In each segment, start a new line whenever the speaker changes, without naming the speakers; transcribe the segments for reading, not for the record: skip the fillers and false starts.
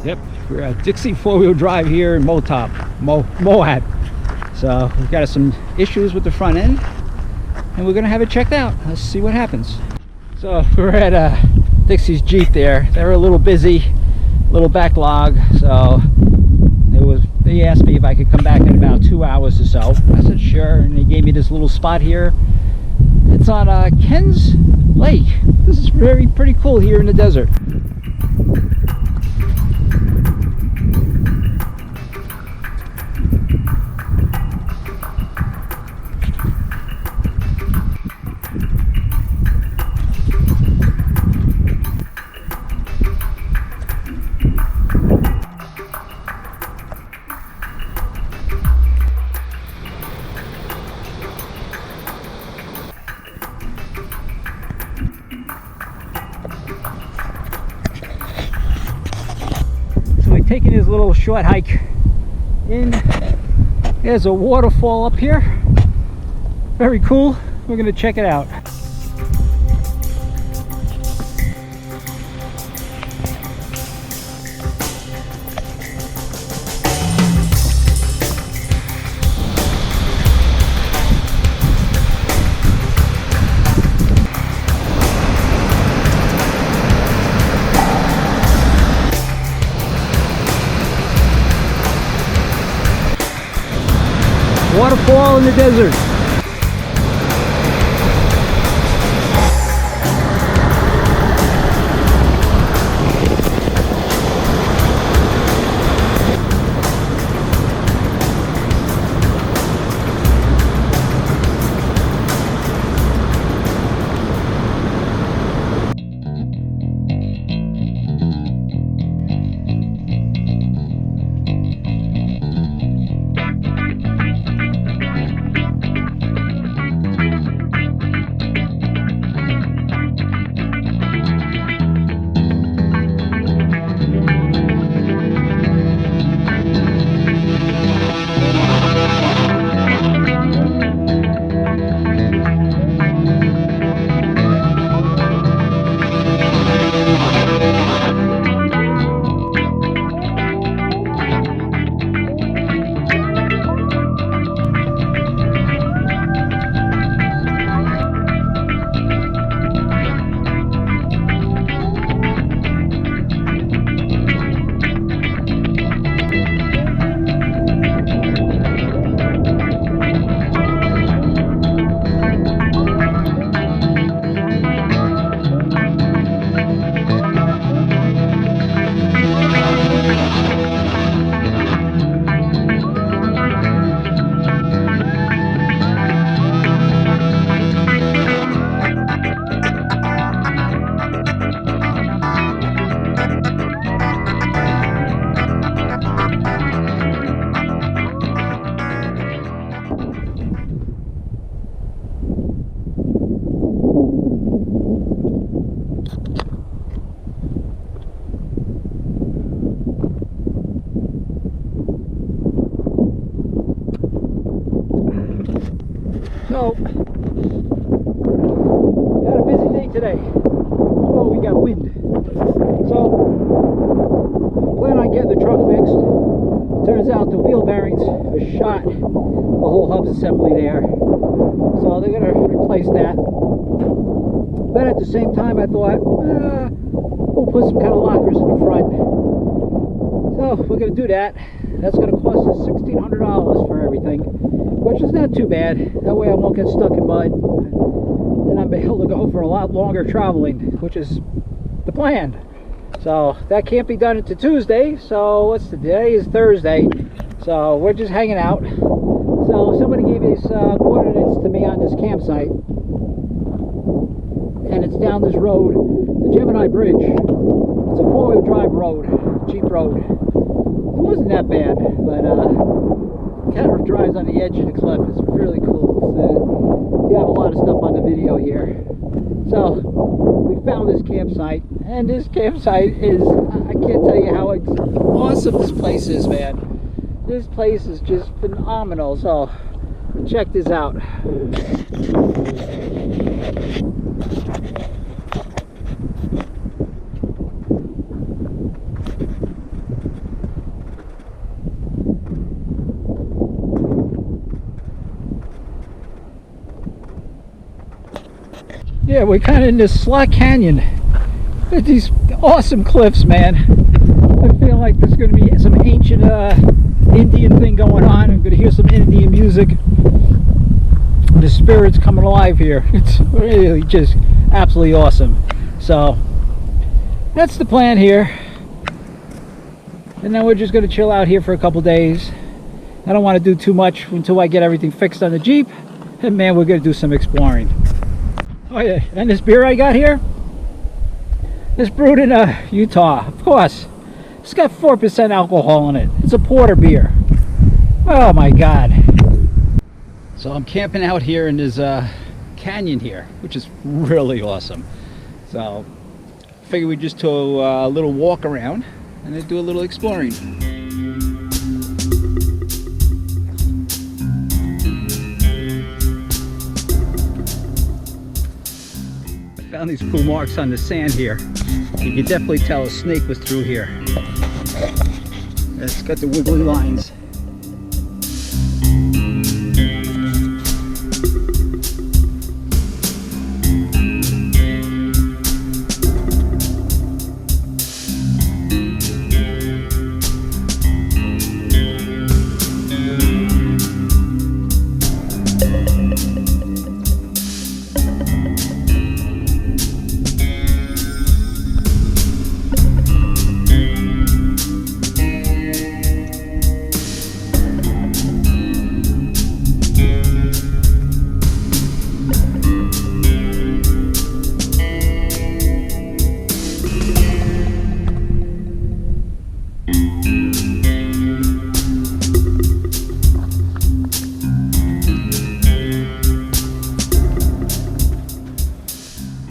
Yep, we're at Dixie 4-wheel drive here in Moab. So we've got some issues with the front end, and we're gonna have it checked out. Let's see what happens. So we're at Dixie's Jeep there. They were a little busy, a little backlog, so they asked me if I could come back in about 2 hours or so. I said sure, and they gave me this little spot here. It's on Ken's Lake. This is pretty cool here in the desert. Taking this little short hike in. There's a waterfall up here, very cool. We're gonna check it out. Waterfall in the desert. So, got a busy day today. Oh, we got wind. So, plan on getting the truck fixed. Turns out the wheel bearings are shot. The whole hub assembly there. So they're gonna replace that. But at the same time, I thought, we'll put some kind of lockers in the front. So we're gonna do that. That's gonna cost us $1,600 for everything, which is not too bad. That way I won't get stuck in mud, and I'm able to go for a lot longer traveling, which is the plan. So that can't be done until Tuesday. So what's today? Is Thursday. So we're just hanging out. So somebody gave these coordinates to me on this campsite, and it's down this road, the Gemini Bridge. It's a 4-wheel drive road, Jeep road. It wasn't that bad, but kind of drives on the edge of the cliff. It's really cool. You have a lot of stuff on the video here. So we found this campsite, and this campsite is, I can't tell you how awesome this place is, man. This place is just phenomenal. So check this out. Yeah, we're kind of in this slot canyon. There's these awesome cliffs, man. I feel like there's going to be some ancient Indian thing going on. I'm going to hear some Indian music. The spirit's coming alive here. It's really just absolutely awesome. So that's the plan here. And then we're just going to chill out here for a couple days. I don't want to do too much until I get everything fixed on the Jeep. And man, we're going to do some exploring. Oh yeah, and this beer I got here, it's brewed in Utah, of course. It's got 4% alcohol in it. It's a porter beer. Oh my God. So I'm camping out here in this canyon here, which is really awesome. So I figured we'd just do a little walk around and then do a little exploring. I found these cool marks on the sand here. You can definitely tell a snake was through here. It's got the wiggly lines.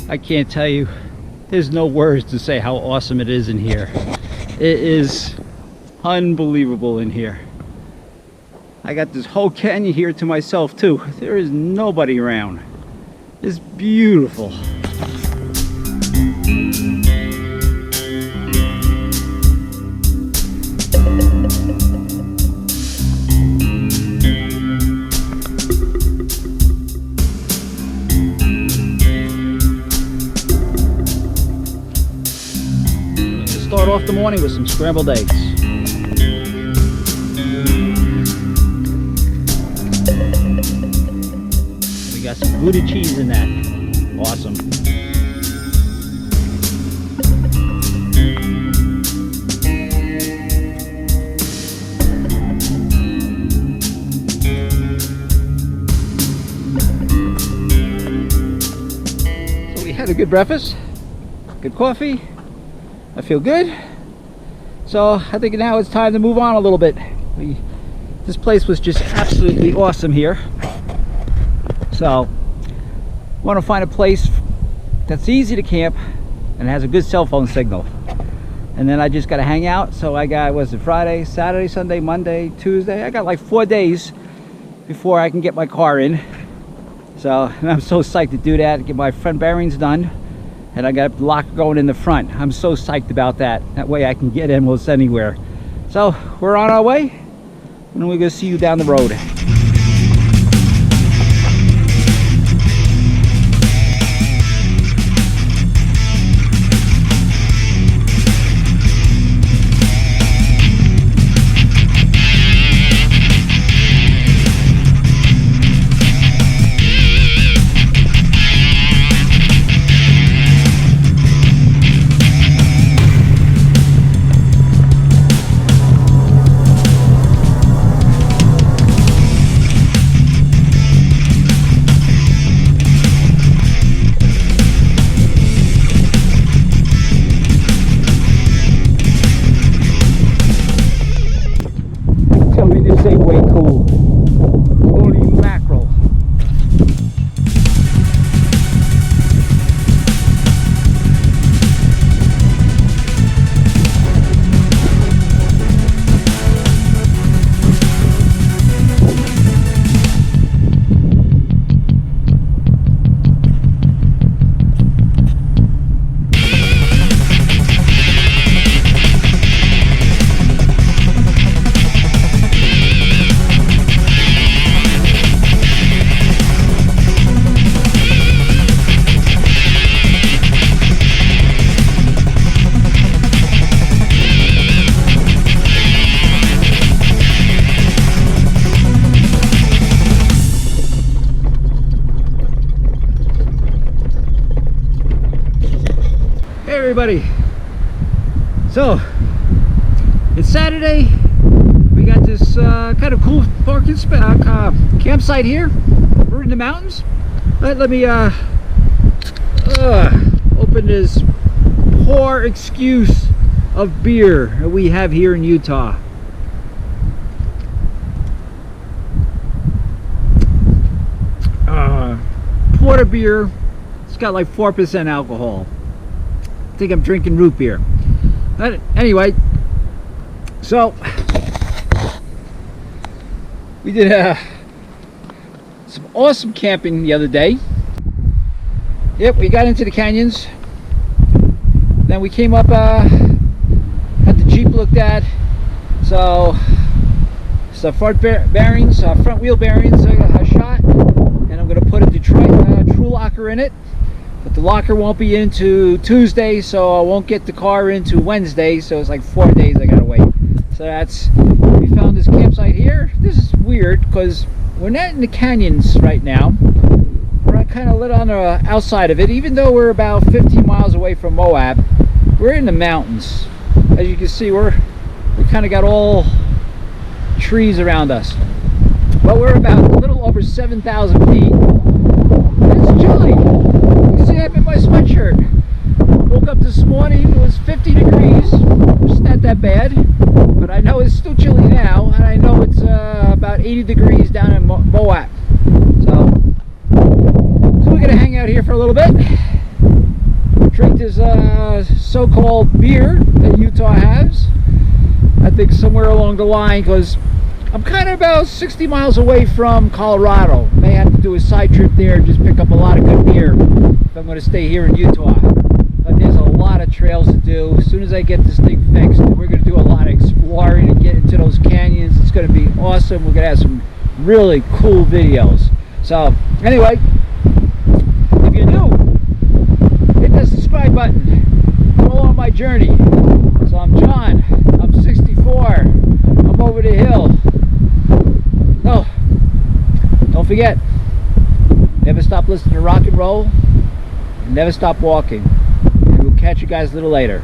I can't tell you, there's no words to say how awesome it is in here. It is unbelievable in here. I got this whole canyon here to myself too. There is nobody around. It's beautiful. Start off the morning with some scrambled eggs. We got some Gouda cheese in that. Awesome. So we had a good breakfast, good coffee. I feel good. So I think now it's time to move on a little bit. This place was just absolutely awesome here. So want to find a place that's easy to camp and has a good cell phone signal. And then I just got to hang out. So I got, was it Friday, Saturday, Sunday, Monday, Tuesday? I got like 4 days before I can get my car in. So, and I'm so psyched to do that, get my front bearings done. And I got the lock going in the front. I'm so psyched about that. That way I can get in almost anywhere. So we're on our way, and we're gonna see you down the road. Way cool. Holy mackerel. Hey everybody, so it's Saturday. We got this kind of cool parking campsite here. We're in the mountains. Let me open this poor excuse of beer that we have here in Utah. Porter beer. It's got like 4% alcohol. I think I'm drinking root beer. But anyway, so we did some awesome camping the other day. Yep, we got into the canyons. Then we came up, had the Jeep looked at. So front bearings, front wheel bearings shot, and I'm going to put a Detroit True Locker in it. But the locker won't be into Tuesday, so I won't get the car into Wednesday, so it's like 4 days I gotta wait. So we found this campsite here. This is weird because we're not in the canyons right now. We're kind of lit on the outside of it. Even though we're about 15 miles away from Moab, we're in the mountains. As you can see, we kind of got all trees around us. But we're about a little over 7,000 feet. It's chilly. See, I'm in my sweatshirt. Woke up this morning, it was 50 degrees. It's not that bad, but I know it's still chilly now, and I know it's about 80 degrees down in Moab. So we're gonna hang out here for a little bit, drink this so-called beer that Utah has. I think somewhere along the line, because I'm kind of about 60 miles away from Colorado. May have to do a side trip there and just pick up a lot of good beer if I'm going to stay here in Utah. But there's a lot of trails to do. As soon as I get this thing fixed, we're going to do a lot of exploring and get into those canyons. It's going to be awesome. We're going to have some really cool videos. So anyway, if you're new, hit that subscribe button. Come along my journey. So I'm John. I'm 64. I'm over the hill. No, don't forget, never stop listening to rock and roll, and never stop walking. And we'll catch you guys a little later.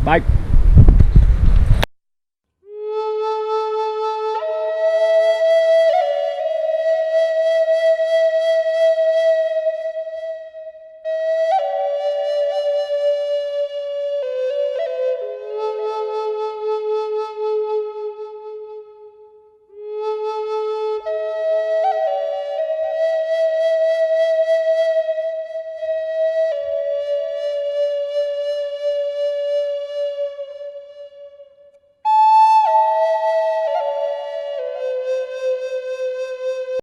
Bye.